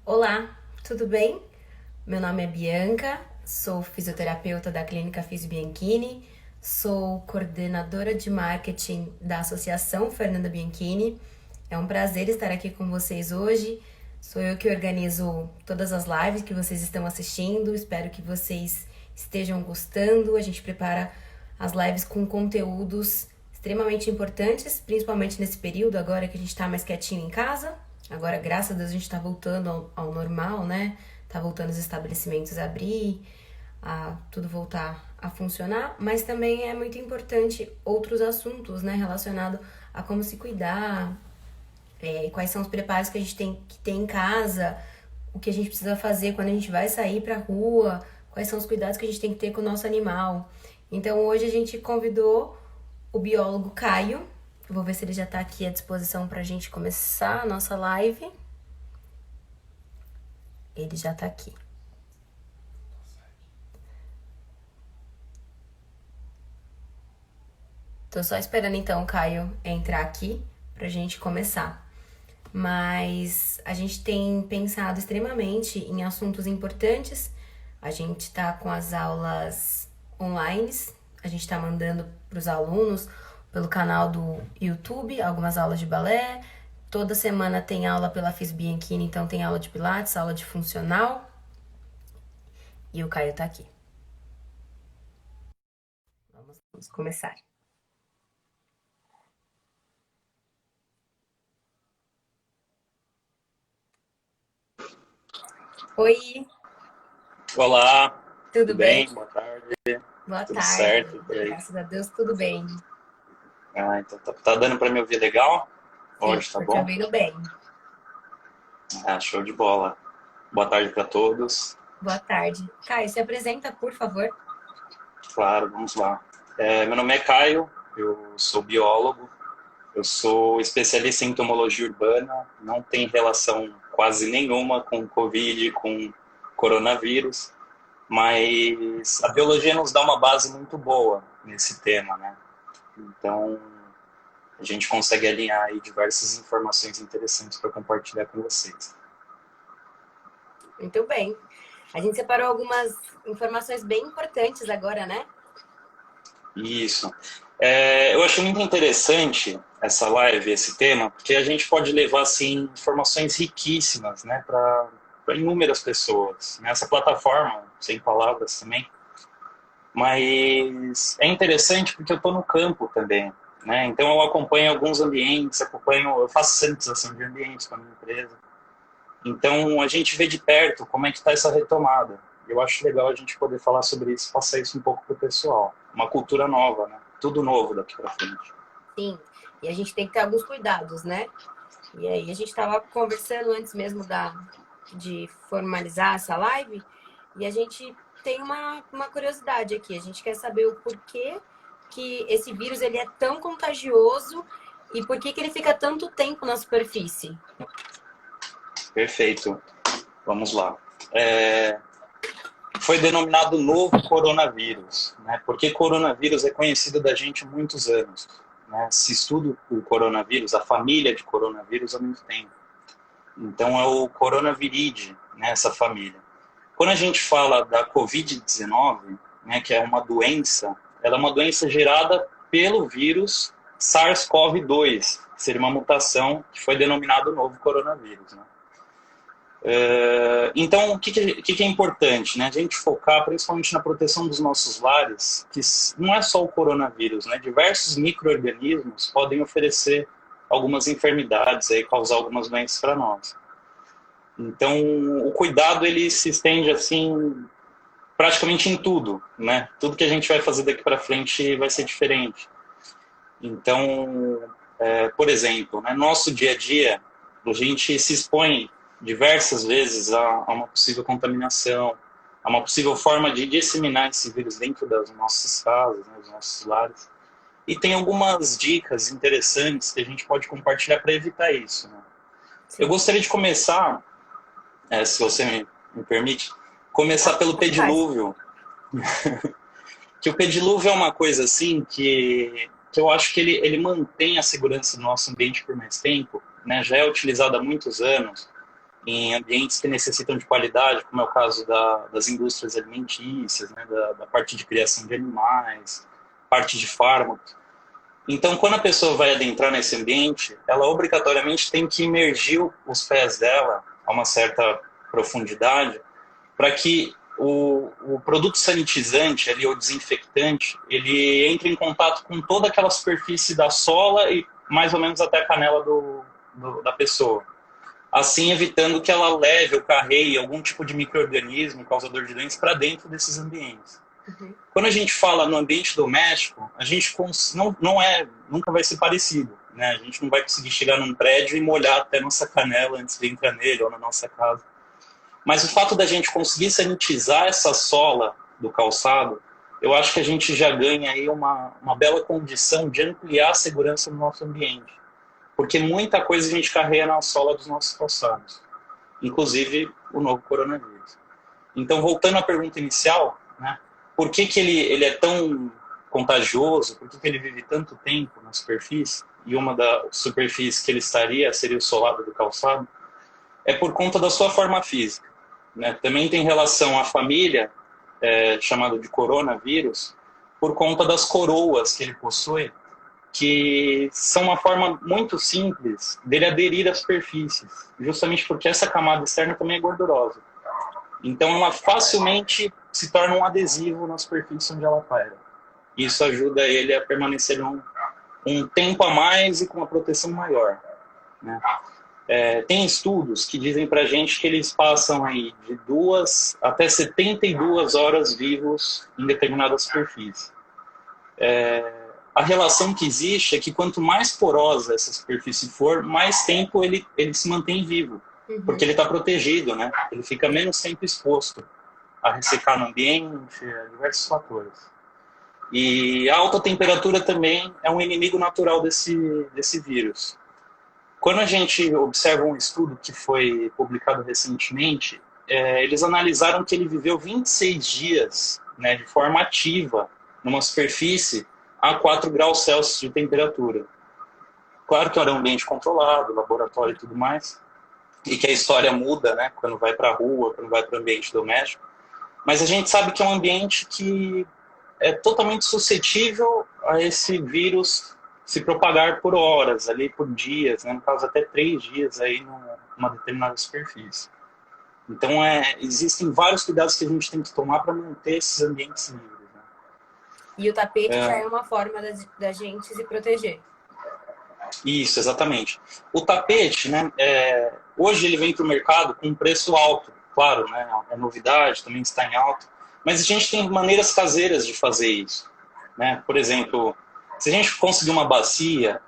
Olá, tudo bem? Meu nome é Bianca, sou fisioterapeuta da Clínica Fis Bianchini, sou coordenadora de marketing da Associação Fernanda Bianchini. É um prazer estar aqui com vocês hoje. Sou eu que organizo todas as lives que vocês estão assistindo. Espero que vocês estejam gostando. A gente prepara as lives com conteúdos extremamente importantes, principalmente nesse período agora que a gente está mais quietinho em casa. Agora, graças a Deus, a gente está voltando ao normal, né? Tá voltando os estabelecimentos a abrir, a tudo voltar a funcionar, mas também é muito importante outros assuntos, né? Relacionado a como se cuidar, quais são os preparos que a gente tem que ter em casa, o que a gente precisa fazer quando a gente vai sair para a rua, quais são os cuidados que a gente tem que ter com o nosso animal. Então hoje a gente convidou o biólogo Caio. Eu vou ver se ele já está aqui à disposição para a gente começar a nossa live. Ele já está aqui. Tô só esperando então o Caio entrar aqui pra gente começar. Mas a gente tem pensado extremamente em assuntos importantes. A gente tá com as aulas online, a gente tá mandando pros alunos pelo canal do YouTube algumas aulas de balé. Toda semana tem aula pela Fis Bianchini, então tem aula de pilates, aula de funcional. E o Caio tá aqui. Vamos começar. Oi, Olá, tudo tudo bem? bem? Boa tarde, Boa tudo tarde. certo por aí? Graças a Deus, tudo bem. Então tá dando para me ouvir legal? Sim, Hoje tá tô te bom? ouvindo bem. Show de bola. Boa tarde para todos. Boa tarde. Caio, se apresenta, por favor. Claro, vamos lá. Meu nome é Caio, eu sou biólogo, eu sou especialista em entomologia urbana, não tem relação quase nenhuma com Covid, com coronavírus, mas a biologia nos dá uma base muito boa nesse tema, né? Então, a gente consegue alinhar aí diversas informações interessantes para compartilhar com vocês. Muito bem. A gente separou algumas informações bem importantes agora, né? Isso. Eu achei muito interessante essa live, esse tema, porque a gente pode levar assim informações riquíssimas, né, para inúmeras pessoas. Nessa plataforma, sem palavras também. Mas é interessante porque eu estou no campo também, né? Então eu acompanho alguns ambientes, eu faço sanitização de ambientes com a minha empresa. Então, a gente vê de perto como é que está essa retomada. Eu acho legal a gente poder falar sobre isso, passar isso um pouco para o pessoal. Uma cultura nova, né? Tudo novo daqui para frente. Sim. E a gente tem que ter alguns cuidados, né? E aí, a gente estava conversando antes mesmo de formalizar essa live, e a gente tem uma curiosidade aqui. A gente quer saber o porquê que esse vírus ele é tão contagioso e por que ele fica tanto tempo na superfície. Perfeito. Vamos lá. Foi denominado novo coronavírus, né? Porque coronavírus é conhecido da gente há muitos anos, né? Se estuda o coronavírus, a família de coronavírus há muito tempo. Então é o coronaviridae, né, essa família. Quando a gente fala da Covid-19, né, que é uma doença, ela é uma doença gerada pelo vírus SARS-CoV-2, que seria uma mutação que foi denominado novo coronavírus. Né? Então, o que é importante? Né? A gente focar principalmente na proteção dos nossos lares, que não é só o coronavírus, né? Diversos micro-organismos podem oferecer algumas enfermidades, aí, causar algumas doenças para nós. Então, o cuidado ele se estende assim praticamente em tudo, né? Tudo que a gente vai fazer daqui para frente vai ser diferente. Então, por exemplo, né, nosso dia a dia, a gente se expõe diversas vezes a uma possível contaminação, a uma possível forma de disseminar esse vírus dentro das nossas casas, né, dos nossos lares. E tem algumas dicas interessantes que a gente pode compartilhar para evitar isso. Né? Eu Sim. gostaria de começar, se você me permite, começar pelo Faz. pedilúvio. Que o pedilúvio é uma coisa assim que eu acho que ele mantém a segurança do nosso ambiente por mais tempo, né? Já é utilizado há muitos anos em ambientes que necessitam de qualidade, como é o caso das indústrias alimentícias, né, da parte de criação de animais, parte de fármacos. Então, quando a pessoa vai adentrar nesse ambiente, ela obrigatoriamente tem que imergir os pés dela a uma certa profundidade para que o produto sanitizante, ali, o desinfectante, ele entre em contato com toda aquela superfície da sola e mais ou menos até a canela da pessoa. Assim, evitando que ela leve ou carreie algum tipo de micro-organismo causador de doenças para dentro desses ambientes. Uhum. Quando a gente fala no ambiente doméstico, a gente nunca vai ser parecido, né? A gente não vai conseguir chegar num prédio e molhar até nossa canela antes de entrar nele ou na nossa casa. Mas o fato da gente conseguir sanitizar essa sola do calçado, eu acho que a gente já ganha aí uma bela condição de ampliar a segurança no nosso ambiente. Porque muita coisa a gente carrega na sola dos nossos calçados, inclusive o novo coronavírus. Então, voltando à pergunta inicial, né, por que ele é tão contagioso, por que ele vive tanto tempo na superfície, e uma das superfícies que ele estaria seria o solado do calçado, é por conta da sua forma física. Né? Também tem relação à família, chamada de coronavírus, por conta das coroas que ele possui, que são uma forma muito simples dele aderir às superfícies, justamente porque essa camada externa também é gordurosa. Então ela facilmente se torna um adesivo na superfície onde ela paira. Isso ajuda ele a permanecer um tempo a mais e com uma proteção maior. Né? Tem estudos que dizem pra gente que eles passam aí de 2 até 72 horas vivos em determinada superfície. A relação que existe é que quanto mais porosa essa superfície for, mais tempo ele se mantém vivo, porque ele está protegido, né? Ele fica menos tempo exposto a ressecar no ambiente, a diversos fatores. E a alta temperatura também é um inimigo natural desse vírus. Quando a gente observa um estudo que foi publicado recentemente, eles analisaram que ele viveu 26 dias, né, de forma ativa numa superfície a 4 graus Celsius de temperatura. Claro que era um ambiente controlado, laboratório e tudo mais, e que a história muda, né, quando vai para a rua, quando vai para o ambiente doméstico, mas a gente sabe que é um ambiente que é totalmente suscetível a esse vírus se propagar por horas, ali por dias, né, no caso até 3 dias aí numa determinada superfície. Então existem vários cuidados que a gente tem que tomar para manter esses ambientes livres. E o tapete já é uma forma da gente se proteger. Isso, exatamente. O tapete, né, hoje ele vem para o mercado com um preço alto, claro, né, é novidade, também está em alta, mas a gente tem maneiras caseiras de fazer isso. Né? Por exemplo, se a gente conseguir uma bacia,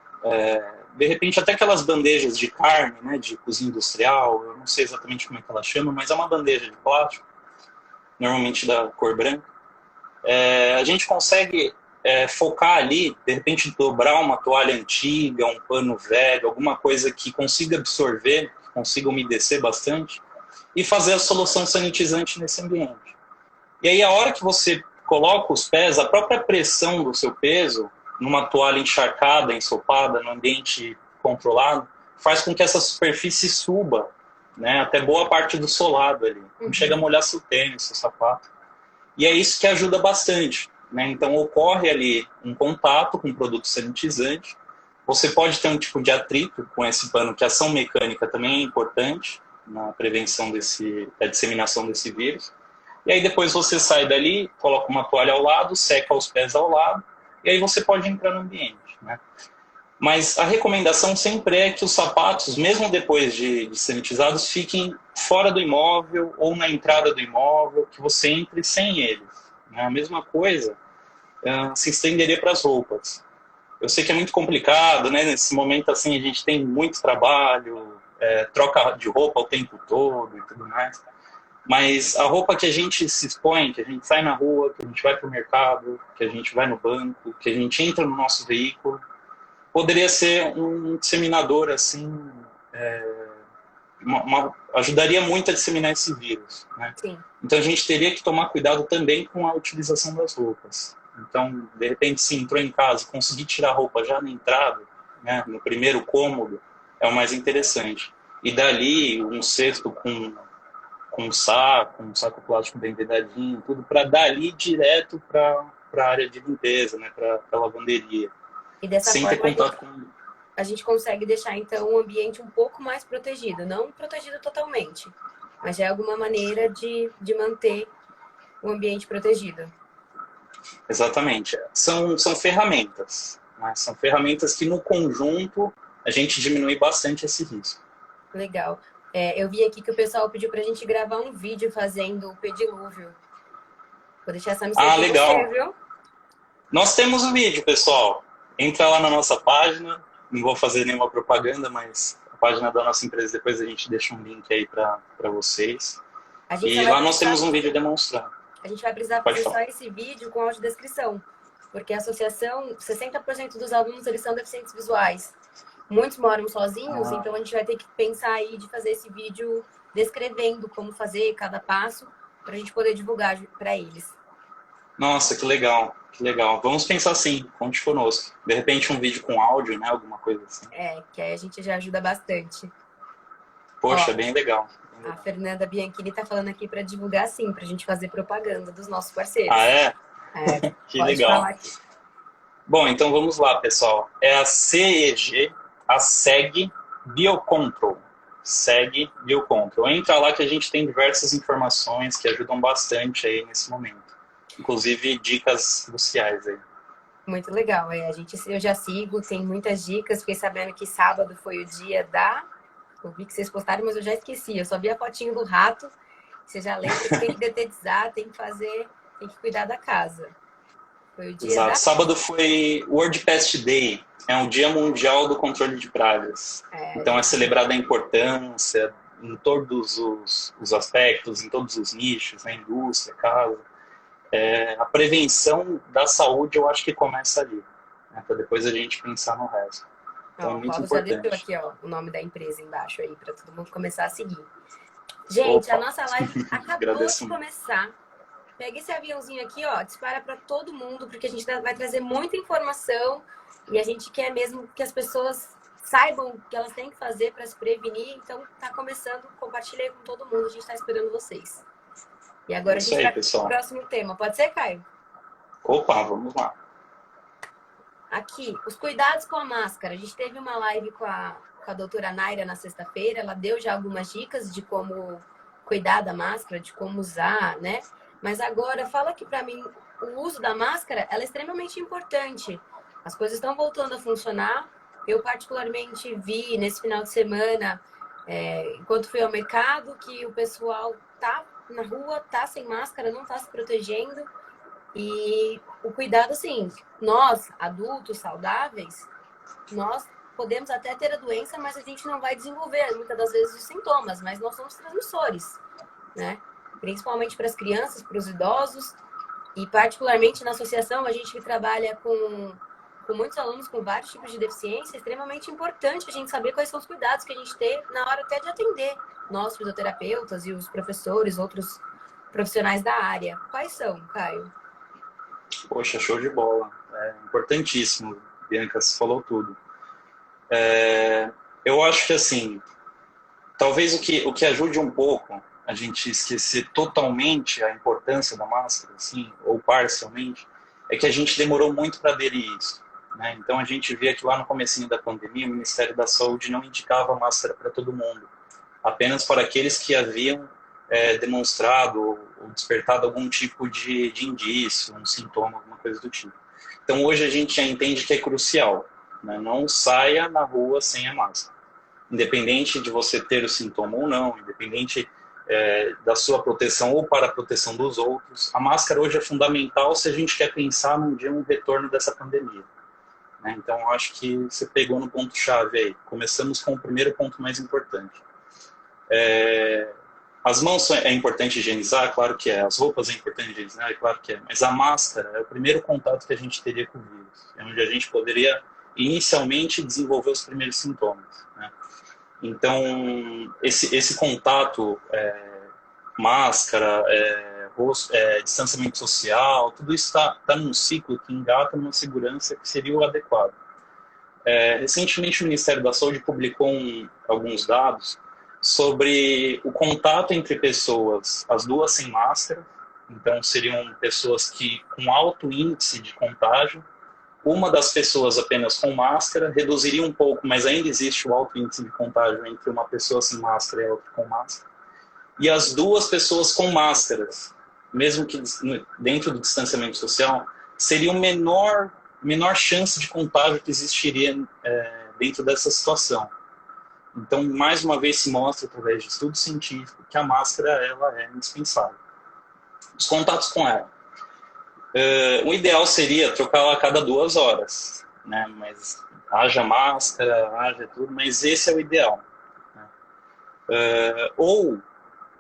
de repente até aquelas bandejas de carne, né, de cozinha industrial, eu não sei exatamente como é que ela chama, mas é uma bandeja de plástico, normalmente da cor branca, a gente consegue focar ali, de repente dobrar uma toalha antiga, um pano velho, alguma coisa que consiga absorver, que consiga umedecer bastante, e fazer a solução sanitizante nesse ambiente. E aí a hora que você coloca os pés, a própria pressão do seu peso, numa toalha encharcada, ensopada, no ambiente controlado, faz com que essa superfície suba, né, até boa parte do solado ali. Não chega a molhar seu tênis, seu sapato. E é isso que ajuda bastante. Né? Então, ocorre ali um contato com o produto sanitizante. Você pode ter um tipo de atrito com esse pano, que a ação mecânica também é importante na prevenção da disseminação desse vírus. E aí depois você sai dali, coloca uma toalha ao lado, seca os pés ao lado, e aí você pode entrar no ambiente. Né? Mas a recomendação sempre é que os sapatos, mesmo depois de sanitizados, fiquem fora do imóvel ou na entrada do imóvel, que você entre sem eles. Né? A mesma coisa se estenderia para as roupas. Eu sei que é muito complicado, né? Nesse momento assim, a gente tem muito trabalho, troca de roupa o tempo todo e tudo mais. Mas a roupa que a gente se expõe, que a gente sai na rua, que a gente vai para o mercado, que a gente vai no banco, que a gente entra no nosso veículo, poderia ser um disseminador, assim, ajudaria muito a disseminar esse vírus. Né? Então a gente teria que tomar cuidado também com a utilização das roupas. Então, de repente, se entrou em casa e conseguir tirar a roupa já na entrada, né, no primeiro cômodo, é o mais interessante. e dali um cesto com um saco plástico bem vedadinho, tudo para dali direto para a área de limpeza, né, para a lavanderia, E dessa sem ter forma contato com... a gente consegue deixar então o ambiente um pouco mais protegido, não protegido totalmente, mas já é alguma maneira de manter o ambiente protegido. Exatamente. São ferramentas, né? São ferramentas que no conjunto a gente diminui bastante esse risco. Legal. Eu vi aqui que o pessoal pediu pra gente gravar um vídeo fazendo o pedilúvio. Vou deixar essa missão com você, Legal. viu? Nós temos um vídeo, pessoal. Entra lá na nossa página. Não vou fazer nenhuma propaganda, mas a página da nossa empresa, depois a gente deixa um link aí para vocês. E lá nós temos um vídeo demonstrando. A gente vai precisar fazer só esse vídeo com audiodescrição, porque a associação, 60% dos alunos eles são deficientes visuais. Muitos moram sozinhos, então a gente vai ter que pensar aí de fazer esse vídeo descrevendo como fazer cada passo para a gente poder divulgar para eles. Nossa, que legal, que legal. Vamos pensar assim, conte conosco. De repente um vídeo com áudio, né? Alguma coisa assim. Que aí a gente já ajuda bastante. Poxa, bem legal. A Fernanda Bianchini tá falando aqui para divulgar sim, pra gente fazer propaganda dos nossos parceiros. É? Que legal. Bom, então vamos lá, pessoal. É a CEG, a SEG Biocontrol. SEG Biocontrol. Entra lá que a gente tem diversas informações que ajudam bastante aí nesse momento. Inclusive dicas cruciais aí. Muito legal. Eu já sigo, tem muitas dicas. Fiquei sabendo que sábado foi o dia da... Eu vi que vocês postaram, mas eu já esqueci. Eu só vi a fotinho do rato. Você já lembra que tem que detetizar, tem que cuidar da casa. Foi o dia Exato. Sábado foi World Pest Day. É um dia mundial do controle de pragas. Então é celebrada a importância em todos os aspectos, em todos os nichos, na indústria, casa. A prevenção da saúde eu acho que começa ali, né, para depois a gente pensar no resto. Então, o Paulo já deixou aqui o nome da empresa embaixo aí, para todo mundo começar a seguir. Gente, a nossa live acabou de começar. Pega esse aviãozinho aqui, dispara para todo mundo, porque a gente vai trazer muita informação e a gente quer mesmo que as pessoas saibam o que elas têm que fazer para se prevenir. Então, tá começando, compartilha com todo mundo, a gente está esperando vocês. E agora a gente vai para o próximo tema. Pode ser, Caio? Opa, vamos lá. Aqui, os cuidados com a máscara. A gente teve uma live com a doutora Naira na sexta-feira. Ela deu já algumas dicas de como cuidar da máscara, de como usar, né? Mas agora, fala aqui para mim, o uso da máscara, ela é extremamente importante. As coisas estão voltando a funcionar. Eu, particularmente, vi nesse final de semana, enquanto fui ao mercado, que o pessoal tá na rua, tá sem máscara, não tá se protegendo. E o cuidado, assim, nós, adultos saudáveis, nós podemos até ter a doença, mas a gente não vai desenvolver, muitas das vezes, os sintomas, mas nós somos transmissores, né? Principalmente para as crianças, para os idosos, e particularmente na associação, a gente que trabalha com muitos alunos com vários tipos de deficiência, é extremamente importante a gente saber quais são os cuidados que a gente tem na hora até de atender nós, fisioterapeutas e os professores, outros profissionais da área. Quais são, Caio? Poxa, show de bola. É importantíssimo, Bianca, você falou tudo. Eu acho que, assim, talvez o que ajude um pouco a gente esquecer totalmente a importância da máscara, assim, ou parcialmente, é que a gente demorou muito para aderir isso, né? Então a gente vê que lá no comecinho da pandemia o Ministério da Saúde não indicava máscara para todo mundo, apenas para aqueles que haviam demonstrado ou despertado algum tipo de indício, um sintoma, alguma coisa do tipo. Então hoje a gente já entende que é crucial, né? Não saia na rua sem a máscara. Independente de você ter o sintoma ou não, independente da sua proteção ou para a proteção dos outros, a máscara hoje é fundamental se a gente quer pensar num dia um retorno dessa pandemia, né? Então eu acho que você pegou no ponto-chave aí. Começamos com o primeiro ponto mais importante. As mãos é importante higienizar, claro que é. As roupas é importante higienizar, claro que é. Mas a máscara é o primeiro contato que a gente teria com o vírus. É onde a gente poderia, inicialmente, desenvolver os primeiros sintomas, né? Então, esse contato, máscara, distanciamento social, tudo isso está num ciclo que engata numa segurança que seria o adequado. Recentemente, o Ministério da Saúde publicou alguns dados sobre o contato entre pessoas, as duas sem máscara. Então, seriam pessoas que com alto índice de contágio. Uma das pessoas apenas com máscara reduziria um pouco, mas ainda existe o alto índice de contágio entre uma pessoa sem máscara e outra com máscara. E as duas pessoas com máscaras, mesmo que dentro do distanciamento social, seria o menor chance de contágio que existiria dentro dessa situação. Então, mais uma vez se mostra, através de estudo científico, que a máscara ela é indispensável. Os contatos com ela. O ideal seria trocá-la a cada 2 horas, né? Mas haja máscara, haja tudo, mas esse é o ideal. Né? Ou,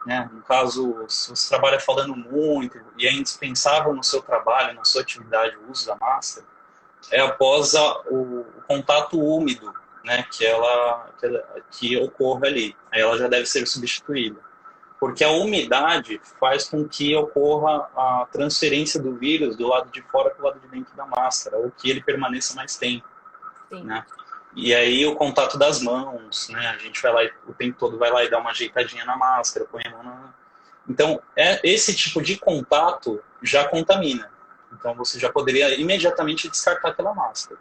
né, no caso, se você trabalha falando muito e é indispensável no seu trabalho, na sua atividade, o uso da máscara, é após o contato úmido, né, que ocorra ali. Aí ela já deve ser substituída. Porque a umidade faz com que ocorra a transferência do vírus do lado de fora para o lado de dentro da máscara, ou que ele permaneça mais tempo. Sim. Né? E aí o contato das mãos, né? A gente vai lá, o tempo todo vai lá e dá uma ajeitadinha na máscara, põe a mão na... Então, esse tipo de contato já contamina. Então, você já poderia imediatamente descartar aquela máscara.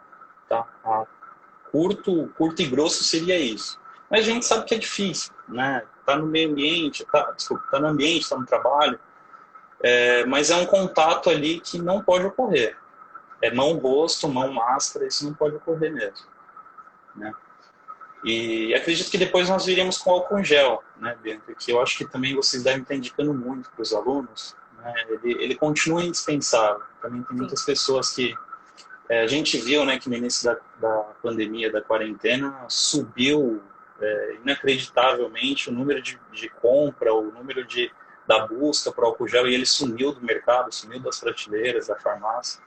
Tá? Curto e grosso seria isso. Mas a gente sabe que é difícil, né? Tá no meio ambiente, tá no ambiente, tá no trabalho, mas é um contato ali que não pode ocorrer. É mão, rosto, mão, máscara, isso não pode ocorrer mesmo, né? E acredito que depois nós viríamos com álcool em gel, né, Bianca? Que eu acho que também vocês devem estar indicando muito para os alunos, né? Ele continua indispensável. Também tem muitas pessoas que a gente viu, né, que no início da pandemia, da quarentena, subiu inacreditavelmente o número de compra, o número da busca por álcool gel, e ele sumiu do mercado, sumiu das prateleiras, da farmácia.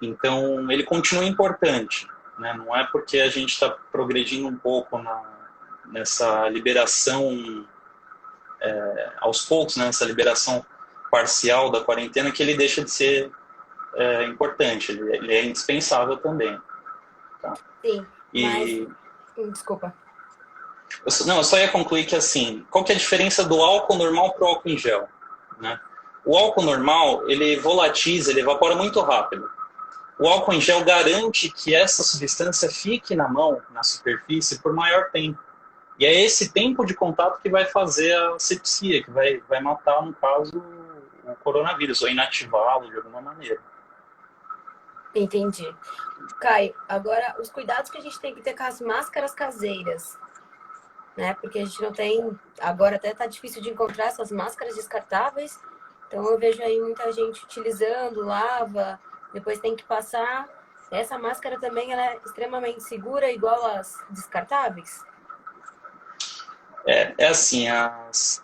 Então, ele continua importante, né? Não é porque a gente está progredindo um pouco nessa liberação, aos poucos, né, nessa liberação parcial da quarentena, que ele deixa de ser importante, ele é indispensável também. Tá? Sim, mas... Desculpa. Eu só ia concluir que, assim, qual que é a diferença do álcool normal para o álcool em gel? Né? O álcool normal, ele volatiza, ele evapora muito rápido. O álcool em gel garante que essa substância fique na mão, na superfície, por maior tempo. E é esse tempo de contato que vai fazer a sepsia, que vai matar, no caso, o coronavírus, ou inativá-lo de alguma maneira. Entendi. Caio, agora, os cuidados que a gente tem que ter com as máscaras caseiras, né? Porque a gente não tem... Agora até tá difícil de encontrar essas máscaras descartáveis. Então eu vejo aí muita gente utilizando, lava, depois tem que passar. Essa máscara também ela é extremamente segura, igual as descartáveis? É assim, as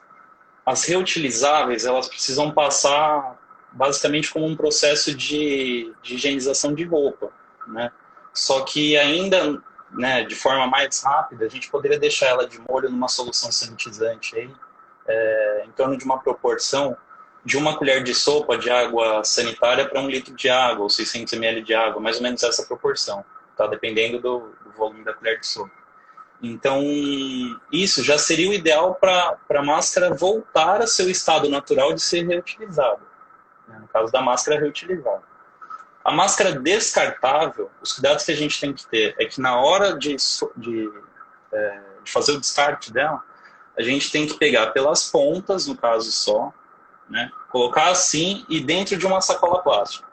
reutilizáveis, elas precisam passar basicamente como um processo de higienização de roupa, né? Só que ainda, né, de forma mais rápida, a gente poderia deixar ela de molho numa solução sanitizante aí, em torno de uma proporção de 1 colher de sopa de água sanitária para 1 litro de água, ou 600 ml de água, mais ou menos essa proporção, tá? Dependendo do volume da colher de sopa. Então, isso já seria o ideal para a máscara voltar a seu estado natural de ser reutilizada, né? No caso da máscara reutilizável. A máscara descartável, os cuidados que a gente tem que ter é que na hora de fazer o descarte dela, a gente tem que pegar pelas pontas, no caso só, né? Colocar assim e dentro de uma sacola plástica.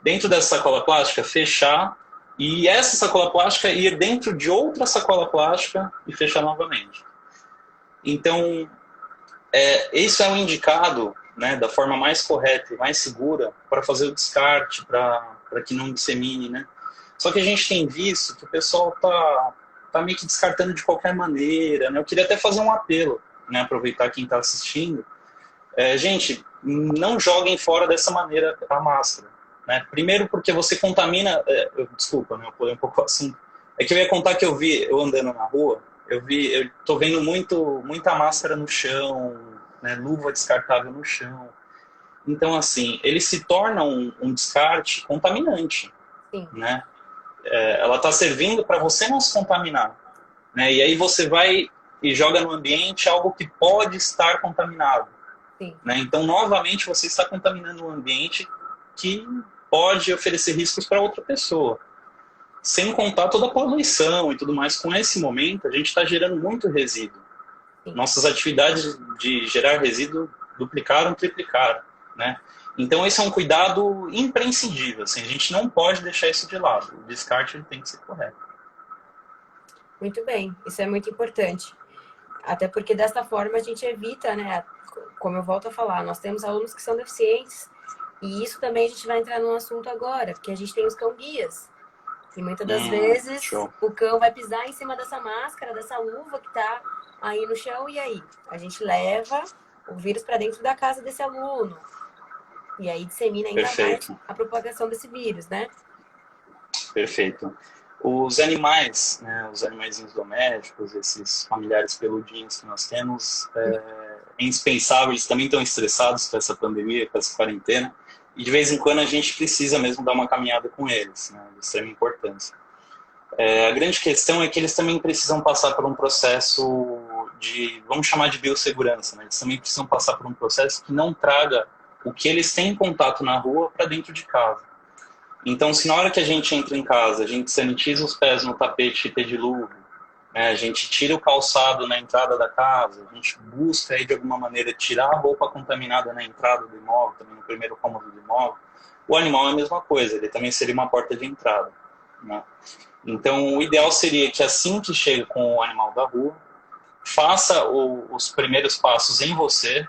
Dentro dessa sacola plástica, fechar, e essa sacola plástica ir dentro de outra sacola plástica e fechar novamente. Então, isso é um indicado, né, da forma mais correta e mais segura para fazer o descarte, para que não dissemine, né? Só que a gente tem visto que o pessoal tá meio que descartando de qualquer maneira, né? Eu queria até fazer um apelo, né, aproveitar quem está assistindo. Gente, não joguem fora dessa maneira a máscara, né? Primeiro porque você contamina... desculpa, né, eu pulei um pouco o assunto. É que eu ia contar que eu andando na rua, eu tô vendo muita máscara no chão, né, luva descartável no chão. Então, assim, ele se torna um descarte contaminante. Sim. Né? Ela está servindo para você não se contaminar. Né? E aí você vai e joga no ambiente algo que pode estar contaminado. Sim. Né? Então, novamente, você está contaminando um ambiente que pode oferecer riscos para outra pessoa. Sem contar toda a poluição e tudo mais. Com esse momento, a gente está gerando muito resíduo. Sim. Nossas atividades de gerar resíduo duplicaram, triplicaram. Né? Então, esse é um cuidado imprescindível. Assim, a gente não pode deixar isso de lado. O descarte ele tem que ser correto. Muito bem, isso é muito importante. Até porque dessa forma a gente evita, né? Como eu volto a falar, nós temos alunos que são deficientes e isso também a gente vai entrar num assunto agora, porque a gente tem os cão-guias. E muitas das vezes show. o cão vai pisar em cima dessa máscara, dessa luva que tá aí no chão, e aí? A gente leva o vírus para dentro da casa desse aluno. E aí dissemina ainda mais a propagação desse vírus, né? Perfeito. Os animais, né, os animaizinhos domésticos, esses familiares peludinhos que nós temos, é indispensável, eles também estão estressados com essa pandemia, com essa quarentena, e de vez em quando a gente precisa mesmo dar uma caminhada com eles, né, de extrema importância. A grande questão é que eles também precisam passar por um processo de, vamos chamar de biossegurança, né, eles também precisam passar por um processo que não traga o que eles têm em contato na rua para dentro de casa. Então, se na hora que a gente entra em casa, a gente sanitiza os pés no tapete pedilúvio, né, a gente tira o calçado na entrada da casa, a gente busca aí, de alguma maneira, tirar a roupa contaminada na entrada do imóvel, também no primeiro cômodo do imóvel, o animal é a mesma coisa, ele também seria uma porta de entrada. Né? Então, o ideal seria que assim que chega com o animal da rua, faça os primeiros passos em você,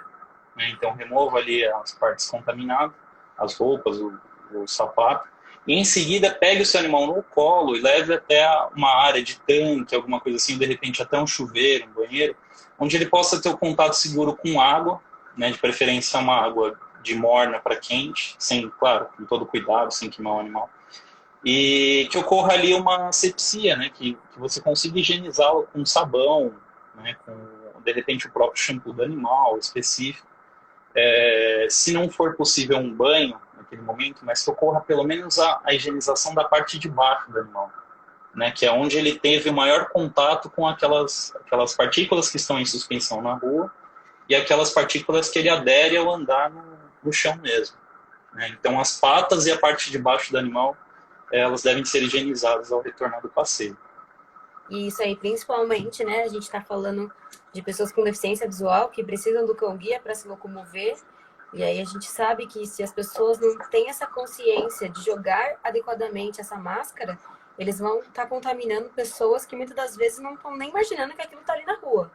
né, então remova ali as partes contaminadas, as roupas, o sapato, e em seguida pegue o seu animal no colo e leve até uma área de tanque, alguma coisa assim, de repente até um chuveiro, um banheiro, onde ele possa ter o contato seguro com água, né, de preferência uma água de morna para quente, sem, claro, com todo cuidado, sem queimar o animal, e que ocorra ali uma asepsia, né, que você consiga higienizá-lo com sabão, né, com, de repente, o próprio shampoo do animal específico. Se não for possível um banho naquele momento, mas que ocorra pelo menos a higienização da parte de baixo do animal, né, que é onde ele teve o maior contato com aquelas partículas que estão em suspensão na rua e aquelas partículas que ele adere ao andar no chão mesmo. Né? Então, as patas e a parte de baixo do animal, elas devem ser higienizadas ao retornar do passeio. E isso aí, principalmente, né? A gente está falando de pessoas com deficiência visual que precisam do cão-guia para se locomover. E aí a gente sabe que se as pessoas não têm essa consciência de jogar adequadamente essa máscara, eles vão estar contaminando pessoas que muitas das vezes não estão nem imaginando que aquilo está ali na rua.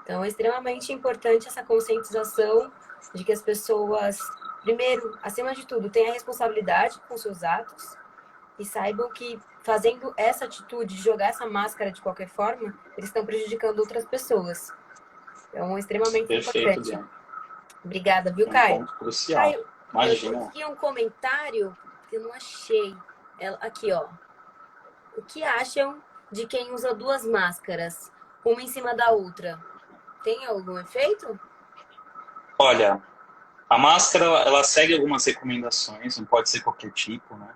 Então é extremamente importante essa conscientização de que as pessoas, primeiro, acima de tudo, tenham a responsabilidade com seus atos e saibam que fazendo essa atitude de jogar essa máscara de qualquer forma, eles estão prejudicando outras pessoas. Então, é extremamente Perfeito, importante. Diana. Obrigada, viu, Um Caio? ponto crucial. Caio, Imagina. eu aqui um comentário que eu não achei. Aqui, ó. O que acham de quem usa duas máscaras, uma em cima da outra? Tem algum efeito? Olha, a máscara, ela segue algumas recomendações, não pode ser qualquer tipo, né?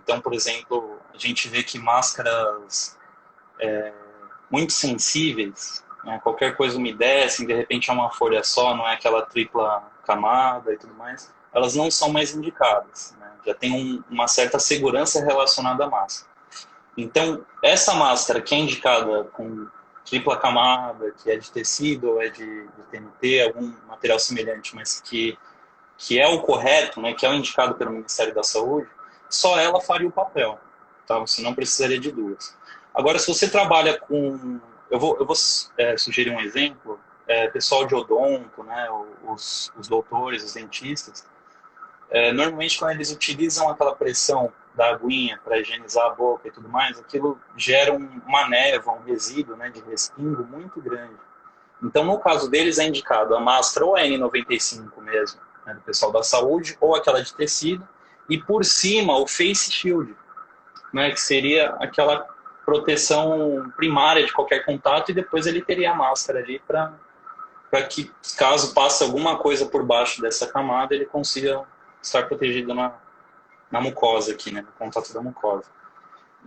Então, por exemplo, a gente vê que máscaras muito sensíveis, né, qualquer coisa umedece, de repente é uma folha só, não é aquela tripla camada e tudo mais, elas não são mais indicadas. Né? Já tem uma certa segurança relacionada à máscara. Então, essa máscara que é indicada com tripla camada, que é de tecido ou é de TNT, algum material semelhante, mas que é o correto, né, que é o indicado pelo Ministério da Saúde, só ela faria o papel. Tá? Você não precisaria de duas. Agora, se você trabalha com... Eu vou sugerir um exemplo. Pessoal de odonto, né, os doutores, os dentistas, normalmente quando eles utilizam aquela pressão da aguinha para higienizar a boca e tudo mais, aquilo gera uma névoa, um resíduo, né, de respingo muito grande. Então, no caso deles, é indicado a máscara ou a N95 mesmo, né, do pessoal da saúde, ou aquela de tecido, e por cima o face shield, né, que seria aquela proteção primária de qualquer contato, e depois ele teria a máscara ali para que, caso passe alguma coisa por baixo dessa camada, ele consiga estar protegido na mucosa aqui, né, no contato da mucosa.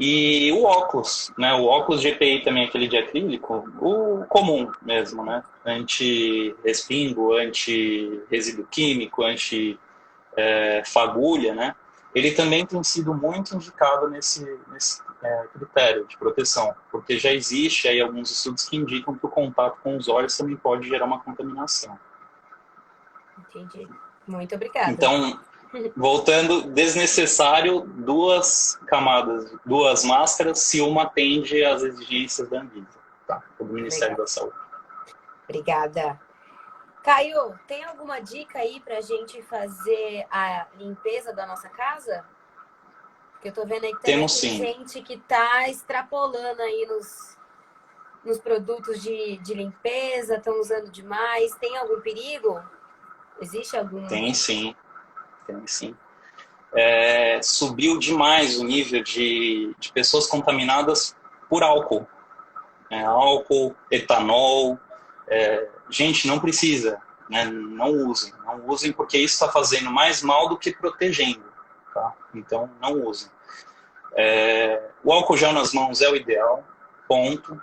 E o óculos, né? O óculos de EPI também, aquele de acrílico, o comum mesmo, né? Anti-respingo, anti-resíduo químico, anti-fagulha, né? Ele também tem sido muito indicado nesse critério de proteção, porque já existe aí alguns estudos que indicam que o contato com os olhos também pode gerar uma contaminação. Entendi. Muito obrigada. Então, voltando, desnecessário, 2 camadas, 2 máscaras, se uma atende às exigências da Anvisa, tá? Do Ministério da Saúde. Obrigada. Caio, tem alguma dica aí pra gente fazer a limpeza da nossa casa? Porque eu tô vendo aí que também tem gente que tá extrapolando aí nos produtos de limpeza, estão usando demais. Tem algum perigo? Existe algum? Tem sim. Subiu demais o nível de pessoas contaminadas por álcool. Álcool, etanol. Gente, não precisa, né? Não usem porque isso está fazendo mais mal do que protegendo. Tá? Então, não usem. O álcool gel nas mãos é o ideal, ponto.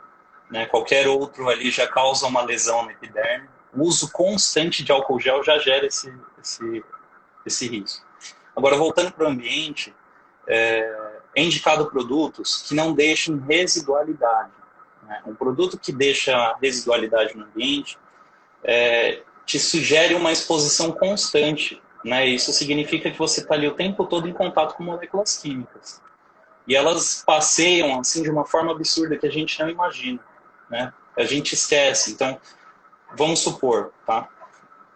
Né? Qualquer outro ali já causa uma lesão na epiderme. O uso constante de álcool gel já gera esse risco. Agora, voltando para o ambiente, é indicado produtos que não deixem residualidade. Né? Um produto que deixa residualidade no ambiente te sugere uma exposição constante. Né? Isso significa que você está ali o tempo todo em contato com moléculas químicas. E elas passeiam assim, de uma forma absurda que a gente não imagina. Né? A gente esquece. Então, vamos supor, tá?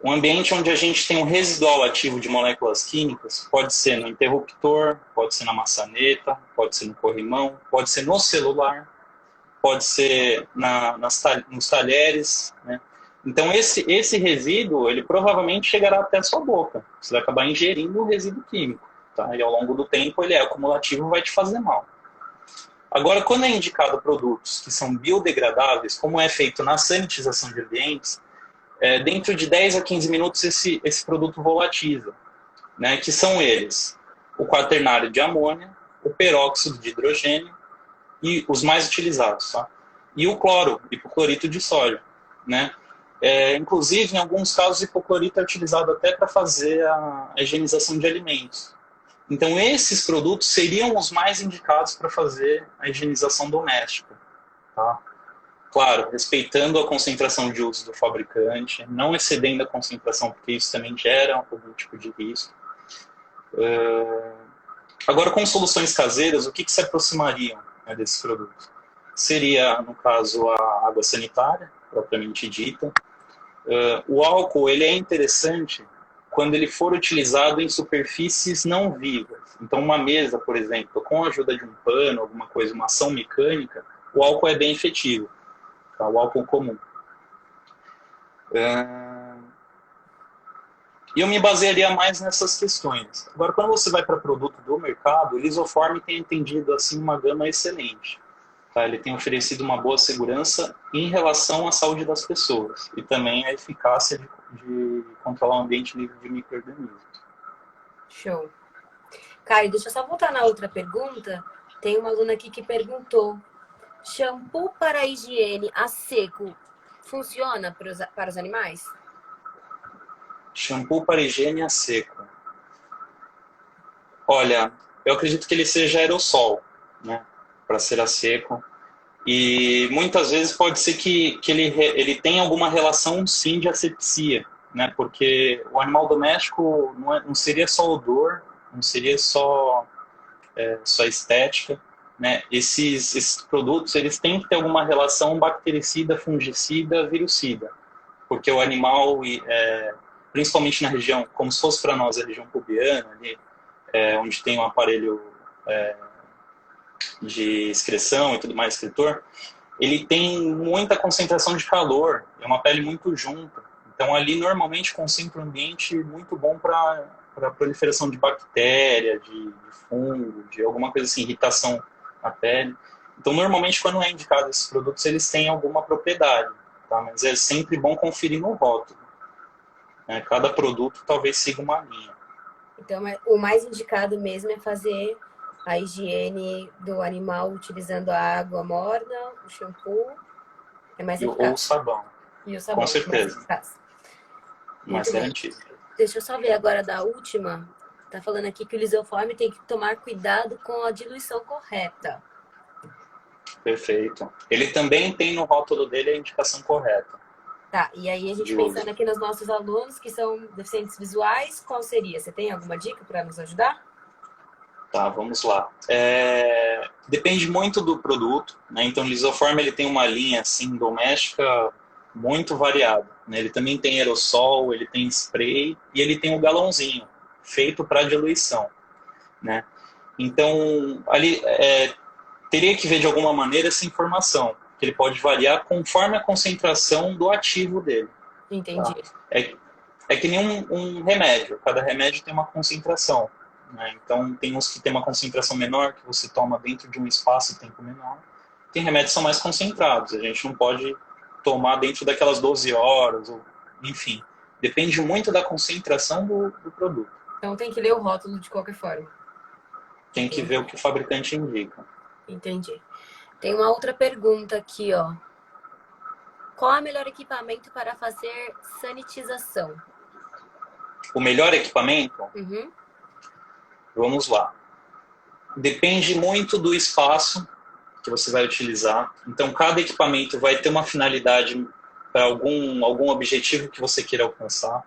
Um ambiente onde a gente tem um residual ativo de moléculas químicas pode ser no interruptor, pode ser na maçaneta, pode ser no corrimão, pode ser no celular, pode ser nos talheres, né? Então, esse resíduo, ele provavelmente chegará até a sua boca. Você vai acabar ingerindo o resíduo químico. Tá? E ao longo do tempo, ele é acumulativo e vai te fazer mal. Agora, quando é indicado produtos que são biodegradáveis, como é feito na sanitização de ambientes, dentro de 10 a 15 minutos esse produto volatiza, né? Que são eles: o quaternário de amônia, o peróxido de hidrogênio e os mais utilizados, tá? E o cloro, hipoclorito de sódio, né? Inclusive, em alguns casos, o hipoclorito é utilizado até para fazer a higienização de alimentos. Então, esses produtos seriam os mais indicados para fazer a higienização doméstica, tá? Claro, respeitando a concentração de uso do fabricante, não excedendo a concentração, porque isso também gera algum tipo de risco. Agora, com soluções caseiras, o que se aproximariam, né, desses produtos? Seria, no caso, a água sanitária, propriamente dita. O álcool, ele é interessante quando ele for utilizado em superfícies não vivas. Então, uma mesa, por exemplo, com a ajuda de um pano, alguma coisa, uma ação mecânica, o álcool é bem efetivo. O álcool comum. E eu me basearia mais nessas questões. Agora, quando você vai para produto do mercado, o Lisoform tem atendido assim, uma gama excelente. Tá? Ele tem oferecido uma boa segurança em relação à saúde das pessoas e também a eficácia de controlar o ambiente livre de micro-organismos. Show. Caio, deixa eu só voltar na outra pergunta. Tem uma aluna aqui que perguntou: shampoo para higiene a seco funciona para os animais? Shampoo para higiene a seco. Olha, eu acredito que ele seja aerossol, né, para ser a seco. E muitas vezes pode ser que ele tenha alguma relação, sim, de asepsia, né, porque o animal doméstico não seria só odor, não seria só estética. Né? Esses produtos, eles têm que ter alguma relação bactericida, fungicida, virucida, porque o animal, principalmente na região, como se fosse para nós a região pubiana, ali, onde tem um aparelho de excreção e tudo mais, excretor, ele tem muita concentração de calor, é uma pele muito junta, então ali normalmente concentra um ambiente muito bom para a proliferação de bactéria, de fungo, de alguma coisa assim, irritação na pele. Então, normalmente, quando é indicado esses produtos, eles têm alguma propriedade, tá? Mas é sempre bom conferir no rótulo. Né? Cada produto talvez siga uma linha. Então, o mais indicado mesmo é fazer a higiene do animal utilizando a água morna, o shampoo, é mais Ou o eficaz. sabão, E o com sabão, mais certeza, eficaz. mais Muito bem. garantido. Deixa eu só ver agora da última. Tá falando aqui que o lisoforme tem que tomar cuidado com a diluição correta. Perfeito. Ele também tem no rótulo dele a indicação correta Tá, e aí a gente de uso. pensando aqui nos nossos alunos que são deficientes visuais, qual seria? Você tem alguma dica para nos ajudar? Tá, vamos lá. Depende muito do produto, né? Então, o Lisoform ele tem uma linha assim doméstica muito variada, né? Ele também tem aerossol, ele tem spray e ele tem o galãozinho feito para diluição, né? Então, ali teria que ver de alguma maneira essa informação, que ele pode variar conforme a concentração do ativo dele. Entendi. Tá? É que nem um remédio. Cada remédio tem uma concentração. Né? Então, tem uns que tem uma concentração menor, que você toma dentro de um espaço e tempo menor. Tem remédios que são mais concentrados. A gente não pode tomar dentro daquelas 12 horas, ou, enfim. Depende muito da concentração do produto. Então tem que ler o rótulo de qualquer forma. Tem que ver o que o fabricante indica. Entendi. Tem uma outra pergunta aqui, ó. Qual é o melhor equipamento para fazer sanitização? O melhor equipamento? Uhum. Vamos lá. Depende muito do espaço que você vai utilizar. Então, cada equipamento vai ter uma finalidade para algum objetivo que você queira alcançar.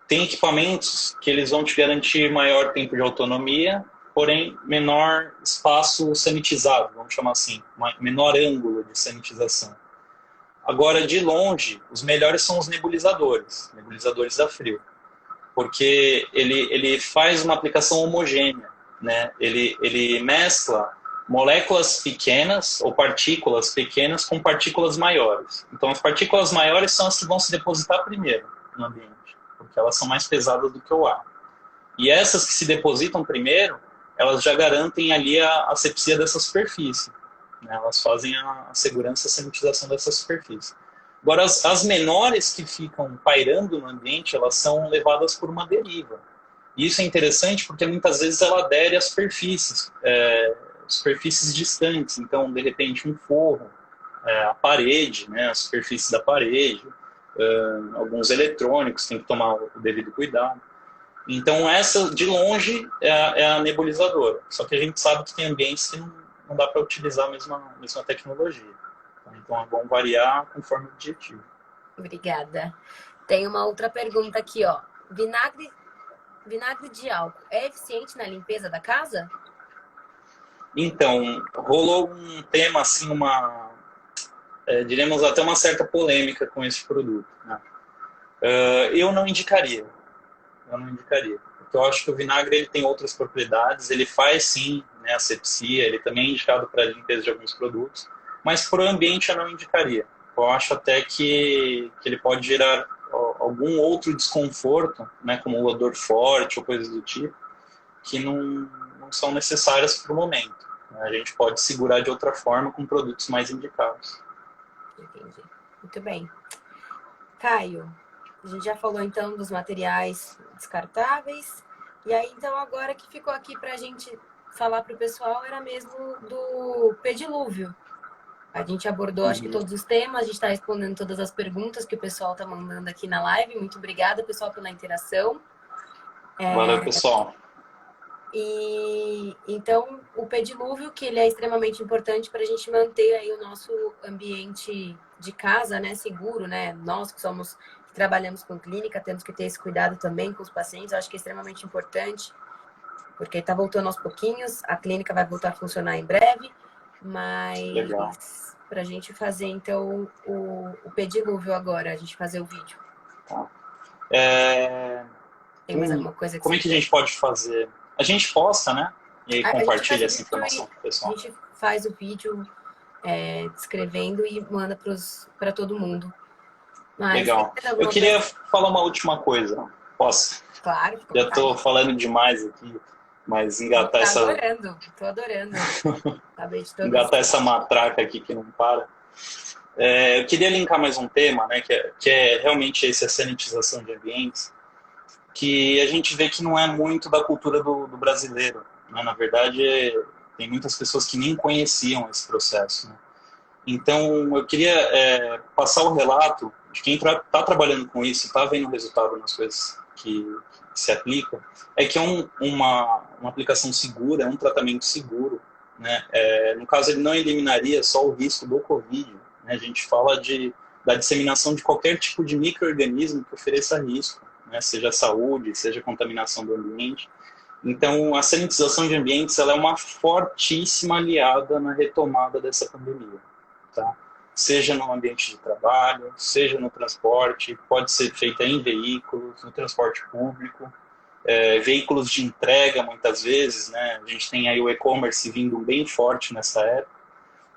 Tem equipamentos que eles vão te garantir maior tempo de autonomia, porém menor espaço sanitizado, vamos chamar assim, menor ângulo de sanitização. Agora, de longe, os melhores são os nebulizadores da Frio, porque ele faz uma aplicação homogênea, né? Ele mescla moléculas pequenas ou partículas pequenas com partículas maiores. Então, as partículas maiores são as que vão se depositar primeiro no ambiente, porque elas são mais pesadas do que o ar. E essas que se depositam primeiro, elas já garantem ali a asepsia dessa superfície. Né? Elas fazem a segurança e a sanitização dessa superfície. Agora, as menores que ficam pairando no ambiente, elas são levadas por uma deriva. E isso é interessante porque muitas vezes ela adere a superfícies distantes. Então, de repente, um forro, a parede, né, a superfície da parede, alguns eletrônicos, tem que tomar o devido cuidado. Então, essa, de longe, é a nebulizadora. Só que a gente sabe que tem ambientes que não dá para utilizar a mesma tecnologia. Então, é bom variar conforme o objetivo. Obrigada. Tem uma outra pergunta aqui, ó. Vinagre de álcool é eficiente na limpeza da casa? Então, rolou um tema, assim, diremos até uma certa polêmica com esse produto. Né? Eu não indicaria. Porque eu acho que o vinagre ele tem outras propriedades, ele faz sim, né, asepsia, ele também é indicado para a limpeza de alguns produtos, mas para o ambiente eu não indicaria. Eu acho até que ele pode gerar algum outro desconforto, né, como o odor forte ou coisas do tipo, que não são necessárias para o momento. A gente pode segurar de outra forma com produtos mais indicados. Entendi. Muito bem. Caio, a gente já falou então dos materiais descartáveis. E aí, então, agora que ficou aqui para a gente falar para o pessoal era mesmo do pedilúvio. A gente abordou, acho que todos os temas, a gente está respondendo todas as perguntas que o pessoal está mandando aqui na live. Muito obrigada, pessoal, pela interação. Valeu, pessoal. E então, o pedilúvio, que ele é extremamente importante para a gente manter aí o nosso ambiente de casa, né, seguro, né? Nós que trabalhamos com clínica, temos que ter esse cuidado também com os pacientes. Eu acho que é extremamente importante, porque está voltando aos pouquinhos, a clínica vai voltar a funcionar em breve, mas para a gente fazer, então, o pedilúvio agora, a gente fazer o vídeo. Tá. Tem mais alguma coisa que como é que a gente pode fazer? A gente posta, né? E aí compartilha essa informação com o pessoal. A gente faz o vídeo descrevendo e manda para todo mundo. Mas, legal. Eu queria falar uma última coisa. Posso? Claro. Já estou falando demais aqui, mas engatar essa... Tô adorando. engatar essa matraca aqui que não para. Eu queria linkar mais um tema, né, que é realmente a sanitização de ambientes, que a gente vê que não é muito da cultura do brasileiro, né? Na verdade, tem muitas pessoas que nem conheciam esse processo, né? Então, eu queria passar o relato de quem está trabalhando com isso, está vendo o resultado nas coisas que se aplicam, é que é uma aplicação segura, é um tratamento seguro, né? No caso, ele não eliminaria só o risco do Covid, né? A gente fala da disseminação de qualquer tipo de micro-organismo que ofereça risco, né? Seja saúde, seja contaminação do ambiente. Então, a sanitização de ambientes ela é uma fortíssima aliada na retomada dessa pandemia. Tá? Seja no ambiente de trabalho, seja no transporte, pode ser feita em veículos, no transporte público, veículos de entrega muitas vezes, né? A gente tem aí o e-commerce vindo bem forte nessa época,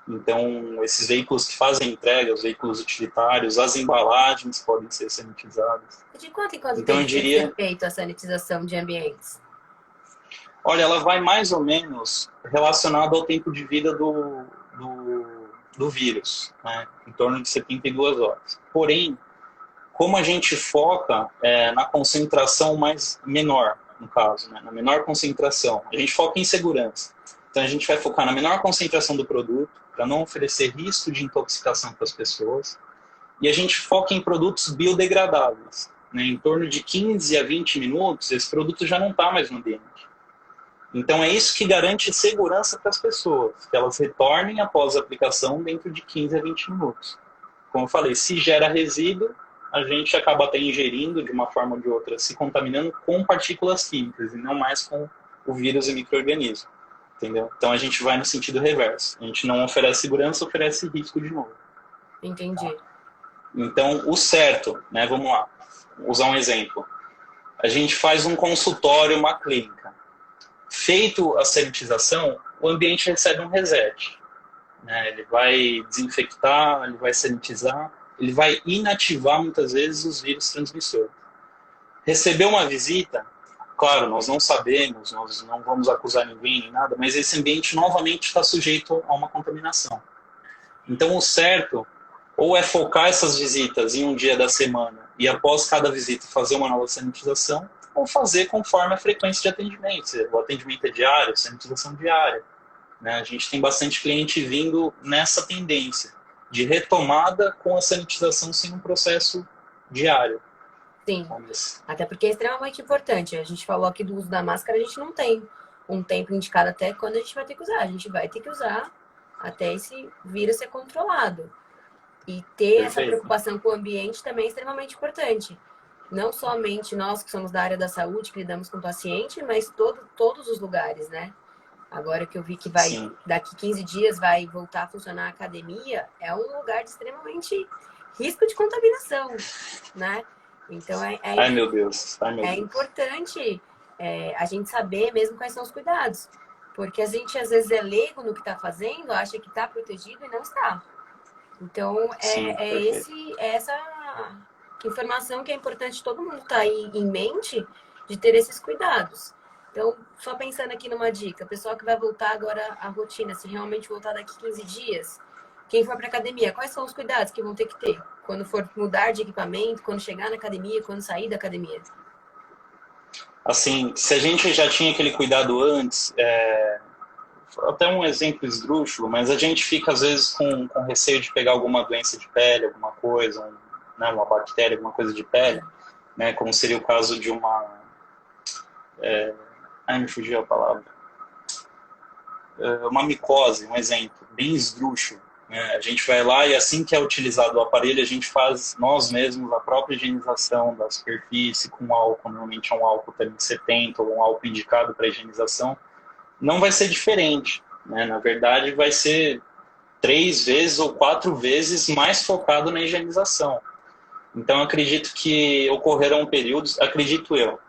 então esses veículos que fazem entrega, os veículos utilitários, as embalagens podem ser sanitizadas. De quanto em quanto Então tempo eu tem que ser diria, feito a sanitização de ambientes? olha, ela vai mais ou menos relacionada ao tempo de vida do vírus, né? Em torno de 72 horas. Porém, como a gente foca na concentração mais menor, no caso, né? Na menor concentração, a gente foca em segurança. Então a gente vai focar na menor concentração do produto, para não oferecer risco de intoxicação para as pessoas. E a gente foca em produtos biodegradáveis, né? Em torno de 15 a 20 minutos, esse produto já não está mais no ambiente. Então é isso que garante segurança para as pessoas, que elas retornem após a aplicação dentro de 15 a 20 minutos. Como eu falei, se gera resíduo, a gente acaba até ingerindo de uma forma ou de outra, se contaminando com partículas químicas e não mais com o vírus e micro-organismo. Entendeu? Então a gente vai no sentido reverso. A gente não oferece segurança, oferece risco de novo. Entendi. Então o certo, né, vamos lá, usar um exemplo. A gente faz um consultório, uma clínica. Feito a sanitização, o ambiente recebe um reset. Né? Ele vai desinfectar, ele vai sanitizar, ele vai inativar muitas vezes os vírus transmissores. Recebeu uma visita, claro, nós não sabemos, nós não vamos acusar ninguém nem nada, mas esse ambiente novamente está sujeito a uma contaminação. Então o certo ou é focar essas visitas em um dia da semana e após cada visita fazer uma nova sanitização, ou fazer conforme a frequência de atendimento. O atendimento é diário, sanitização diária. Né? A gente tem bastante cliente vindo nessa tendência de retomada com a sanitização sendo um processo diário. Sim, até porque é extremamente importante. A gente falou aqui do uso da máscara, a gente não tem um tempo indicado até quando a gente vai ter que usar. A gente vai ter que usar até esse vírus ser controlado. E ter essa preocupação com o ambiente também é extremamente importante. Não somente nós que somos da área da saúde, que lidamos com o paciente, mas todos os lugares, né? Agora que eu vi que daqui 15 dias vai voltar a funcionar a academia, é um lugar de extremamente risco de contaminação, né? Então Ai, meu Deus. Importante a gente saber mesmo quais são os cuidados. Porque a gente às vezes é leigo no que está fazendo, acha que está protegido e não está. Então, essa informação que é importante todo mundo estar aí em mente de ter esses cuidados. Então, só pensando aqui numa dica, pessoal que vai voltar agora à rotina, se realmente voltar daqui 15 dias, quem for para academia, quais são os cuidados que vão ter que ter? Quando for mudar de equipamento, quando chegar na academia, quando sair da academia? Assim, se a gente já tinha aquele cuidado antes, até um exemplo esdrúxulo, mas a gente fica às vezes com receio de pegar alguma doença de pele, alguma coisa, uma bactéria, alguma coisa de pele, né, como seria o caso de uma... me fugiu a palavra. Uma micose, um exemplo, bem esdrúxulo. Né? A gente vai lá e assim que é utilizado o aparelho, a gente faz nós mesmos a própria higienização da superfície com álcool, normalmente é um álcool TM70 ou um álcool indicado para higienização. Não vai ser diferente. Né? Na verdade, vai ser 3 vezes ou 4 vezes mais focado na higienização. Então, acredito que ocorrerão períodos, acredito eu,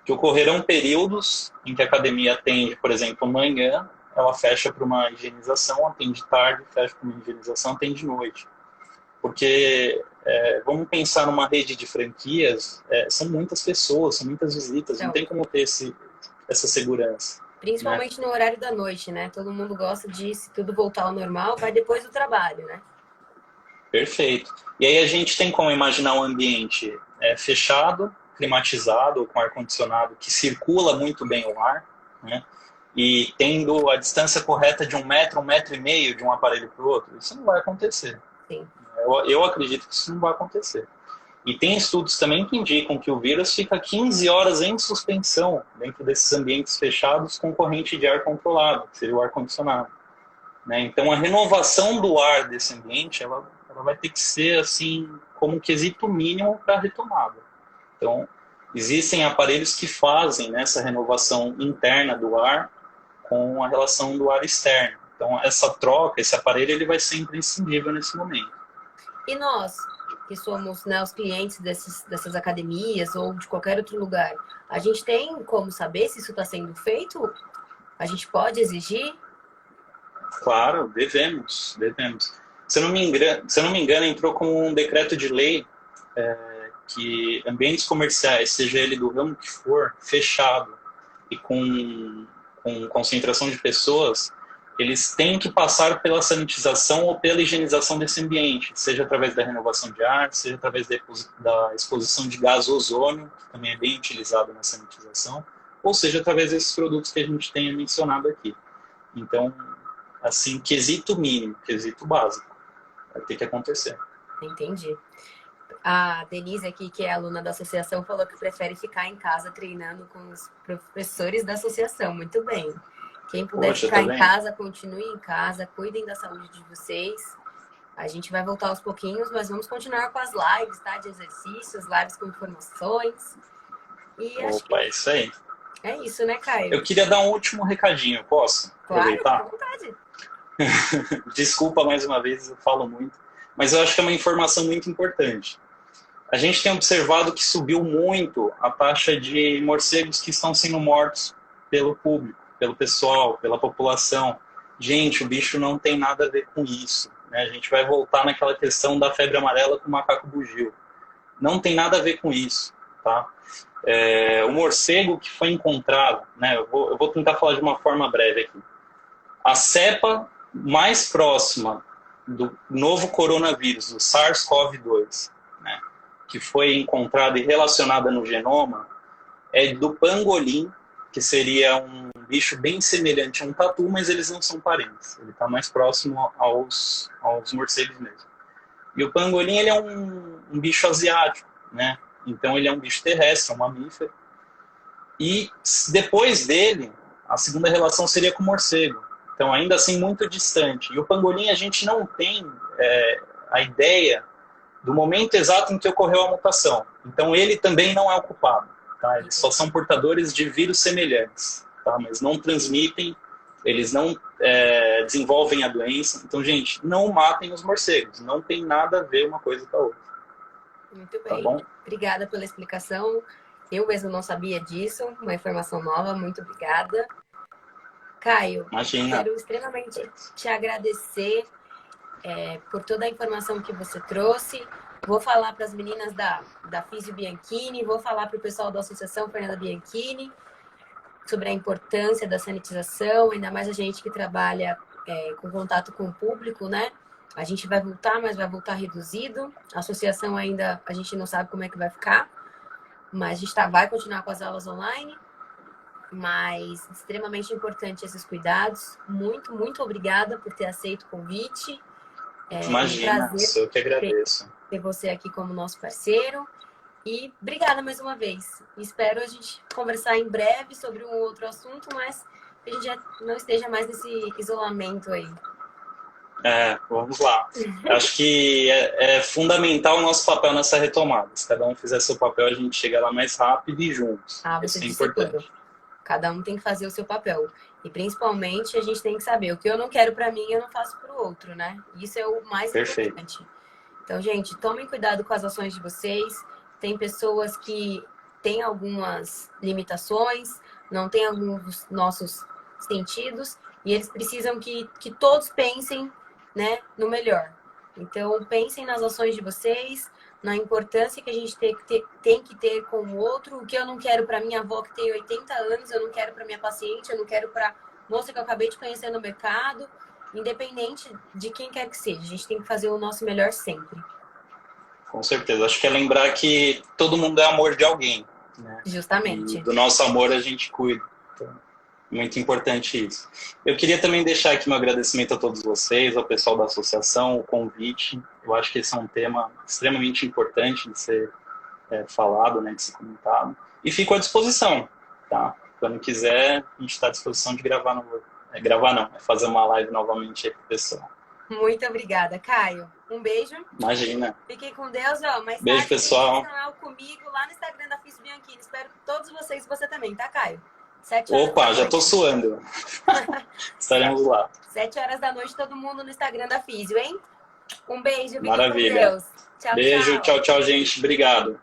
que ocorrerão períodos em que a academia atende, por exemplo, manhã, ela fecha para uma higienização, atende tarde, fecha para uma higienização, atende noite. Porque, vamos pensar numa rede de franquias, são muitas pessoas, são muitas visitas, não tem como ter essa segurança. Principalmente no horário da noite, né? Todo mundo gosta de, se tudo voltar ao normal, vai depois do trabalho, né? Perfeito. E aí a gente tem como imaginar um ambiente fechado, climatizado, com ar-condicionado, que circula muito bem o ar, né? e tendo a distância correta de 1 metro, 1,5 metro de um aparelho para o outro. Isso não vai acontecer. Sim. Eu acredito que isso não vai acontecer. E tem estudos também que indicam que o vírus fica 15 horas em suspensão dentro desses ambientes fechados com corrente de ar controlado, que seria o ar-condicionado. Né? Então, a renovação do ar desse ambiente, ela vai ter que ser assim, como um quesito mínimo para a retomada. Então, existem aparelhos que fazem, né, essa renovação interna do ar com a relação do ar externo. Então, essa troca, esse aparelho, ele vai ser imprescindível nesse momento. E nós, que somos, né, os clientes dessas academias ou de qualquer outro lugar, a gente tem como saber se isso está sendo feito? A gente pode exigir? Claro, devemos. Se eu não me engano, entrou com um decreto de lei que ambientes comerciais, seja ele do ramo que for, fechado e com concentração de pessoas, eles têm que passar pela sanitização ou pela higienização desse ambiente, seja através da renovação de ar, seja através da exposição de gás ozônio, que também é bem utilizado na sanitização, ou seja através desses produtos que a gente tenha mencionado aqui. Então, assim, quesito mínimo, quesito básico, vai ter que acontecer. Entendi. A Denise aqui, que é aluna da associação, falou que prefere ficar em casa treinando com os professores da associação. Muito bem. Quem puder ficar em casa, continue em casa, cuidem da saúde de vocês. A gente vai voltar aos pouquinhos, mas vamos continuar com as lives, tá? De exercícios, lives com informações. E acho que... é isso aí. É isso, né, Caio? Eu queria dar um último recadinho, posso? Claro, aproveitar? fica à vontade. Desculpa mais uma vez, eu falo muito. Mas eu acho que é uma informação muito importante. A gente tem observado que subiu muito a taxa de morcegos que estão sendo mortos pelo público, pelo pessoal, pela população. Gente, o bicho não tem nada a ver com isso. Né? A gente vai voltar naquela questão da febre amarela com o macaco bugio. Não tem nada a ver com isso. Tá? O morcego que foi encontrado, né? Eu vou tentar falar de uma forma breve aqui. A cepa mais próxima do novo coronavírus, do SARS-CoV-2, né, que foi encontrada e relacionada no genoma, é do pangolim, que seria um bicho bem semelhante a um tatu, mas eles não são parentes. Ele está mais próximo aos morcegos mesmo. E o pangolim, ele é um bicho asiático, né? Então ele é um bicho terrestre, um mamífero. E depois dele, a segunda relação seria com o morcego. Então, ainda assim, muito distante. E o pangolim, a gente não tem a ideia do momento exato em que ocorreu a mutação. Então, ele também não é o culpado. Tá? Eles só são portadores de vírus semelhantes, tá? Mas não transmitem, eles não desenvolvem a doença. Então, gente, não matem os morcegos. Não tem nada a ver uma coisa com a outra. Muito bem. Tá bom? Obrigada pela explicação. Eu mesmo não sabia disso. Uma informação nova. Muito obrigada. Caio, Imagina. Quero extremamente te agradecer por toda a informação que você trouxe. Vou falar para as meninas da Físio Bianchini, vou falar para o pessoal da Associação Fernanda Bianchini sobre a importância da sanitização, ainda mais a gente que trabalha com contato com o público, né? A gente vai voltar, mas vai voltar reduzido. A associação ainda, a gente não sabe como é que vai ficar, mas a gente vai continuar com as aulas online. Mas extremamente importante esses cuidados. Muito, muito obrigada por ter aceito o convite. Imagina, eu que agradeço. Ter você aqui como nosso parceiro. E obrigada mais uma vez. Espero a gente conversar em breve sobre um outro assunto, mas que a gente já não esteja mais nesse isolamento aí. Vamos lá. Acho que é fundamental o nosso papel nessa retomada. Se cada um fizer seu papel, a gente chega lá mais rápido e juntos. Você Isso é disse importante. tudo. Cada um tem que fazer o seu papel. E principalmente a gente tem que saber o que eu não quero para mim, eu não faço para o outro, né? Isso é o mais importante. Então, gente, tomem cuidado com as ações de vocês. Tem pessoas que têm algumas limitações, não têm alguns dos nossos sentidos, e eles precisam que todos pensem, né, no melhor. Então, pensem nas ações de vocês, na importância que a gente tem que ter com o outro. O que eu não quero para minha avó que tem 80 anos, eu não quero para minha paciente, eu não quero para moça que eu acabei de conhecer no mercado. Independente de quem quer que seja, a gente tem que fazer o nosso melhor sempre. Com certeza. Acho que é lembrar que todo mundo é amor de alguém. Né? Justamente. E do nosso amor a gente cuida. Então, Muito importante isso. Eu queria também deixar aqui um agradecimento a todos vocês, ao pessoal da associação, o convite. Eu acho que esse é um tema extremamente importante de ser falado, né, de ser comentado. E fico à disposição, tá? Quando quiser, a gente está à disposição de gravar, gravar não, fazer uma live novamente aí pro pessoal. Muito obrigada, Caio. Um beijo. Imagina. Fiquem com Deus, ó. Mais beijo, tarde, pessoal. tem canal comigo lá no Instagram da Físio Bianchini. Espero todos vocês e você também, tá, Caio? 7 horas Opa, já tô suando. Estaremos lá. 7 horas da noite, todo mundo no Instagram da Físio, hein? Um beijo, fiquem Maravilha. com Deus. Tchau, beijo, tchau. Tchau, gente. Obrigado.